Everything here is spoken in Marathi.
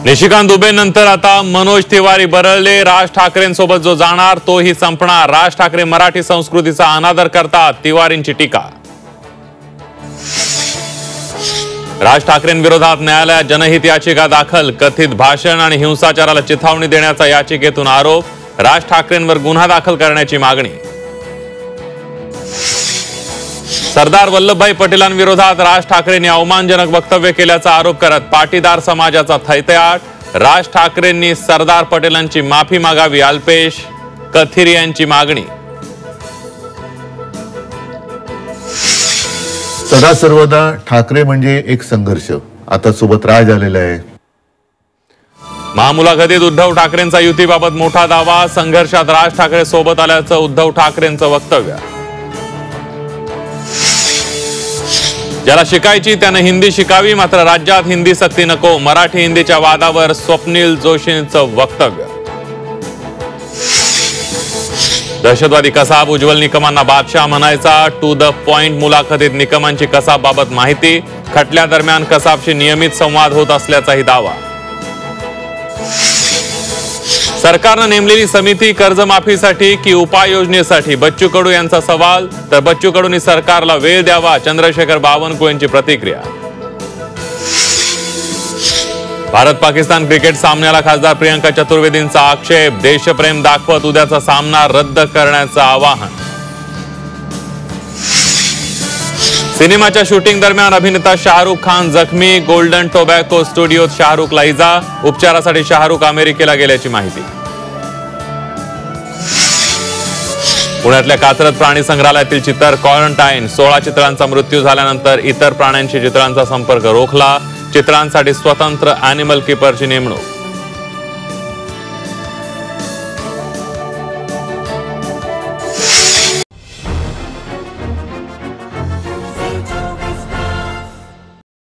निशिकांत दुबे नंतर आता मनोज तिवारी बरळले। राज ठाकरेंसोबत जो जाणार तोही संपणार। राज ठाकरे मराठी संस्कृतीचा अनादर करतात, तिवारींची टीका। राज ठाकरेंविरोधात न्यायालयात जनहित याचिका दाखल। कथित भाषण आणि हिंसाचाराला चिथावणी देण्याचा याचिकेतून आरोप। राज ठाकरेंवर गुन्हा दाखल करण्याची मागणी। सरदार वल्लभभाई पटेलांविरोधात राज ठाकरेंनी अवमानजनक वक्तव्य केल्याचा आरोप करत पाटीदार समाजाचा थैत्याट। राज ठाकरेंनी सरदार पटेलांची माफी मागावी, अल्पेश कथिरी यांची मागणी। सदा सर्वदा ठाकरे म्हणजे एक संघर्ष। आता सोबत राज आलेला आहे। महामुलाखतीत उद्धव ठाकरेंचा युतीबाबत मोठा दावा। संघर्षात राज ठाकरे सोबत आल्याचं उद्धव ठाकरेंचं वक्तव्य। ज्याला शिकायची त्याने हिंदी शिकावी, मात्र राज्यात हिंदी सक्ती नको। मराठी हिंदीच्या वादावर स्वप्नील जोशींचं वक्तव्य। दहशतवादी कसाब उज्ज्वल निकमांना बादशाह म्हणायचा। टू द पॉइंट मुलाखतीत निकमांची कसाबबाबत माहिती। खटल्यादरम्यान कसाबशी नियमित संवाद होत असल्याचाही दावा। सरकारने नेमलेली समिती कर्जमाफीसाठी की उपाययोजनेसाठी, बच्चू कडू यांचा सवाल। तर बच्चू कडूंनी सरकारला वेळ द्यावा, चंद्रशेखर बावनकुळेंची प्रतिक्रिया। भारत पाकिस्तान क्रिकेट सामन्याला खासदार प्रियंका चतुर्वेदींचा आक्षेप। देशप्रेम दाखवत उद्याचा सामना रद्द करण्याचं आवाहन। सिनेमाच्या शूटिंग दरम्यान अभिनेता शाहरुख खान जखमी। गोल्डन टोबॅको स्टुडिओत शाहरुखला इजा। उपचारासाठी शाहरुख अमेरिकेला गेल्याची माहिती। पुण्यातल्या कात्रज प्राणी संग्रहालयातील चितर क्वारंटाईन। 16 चित्रांचा मृत्यू झाल्यानंतर इतर प्राण्यांशी चित्रांचा संपर्क रोखला। चित्रांसाठी स्वतंत्र अॅनिमल कीपरची नेमणूक।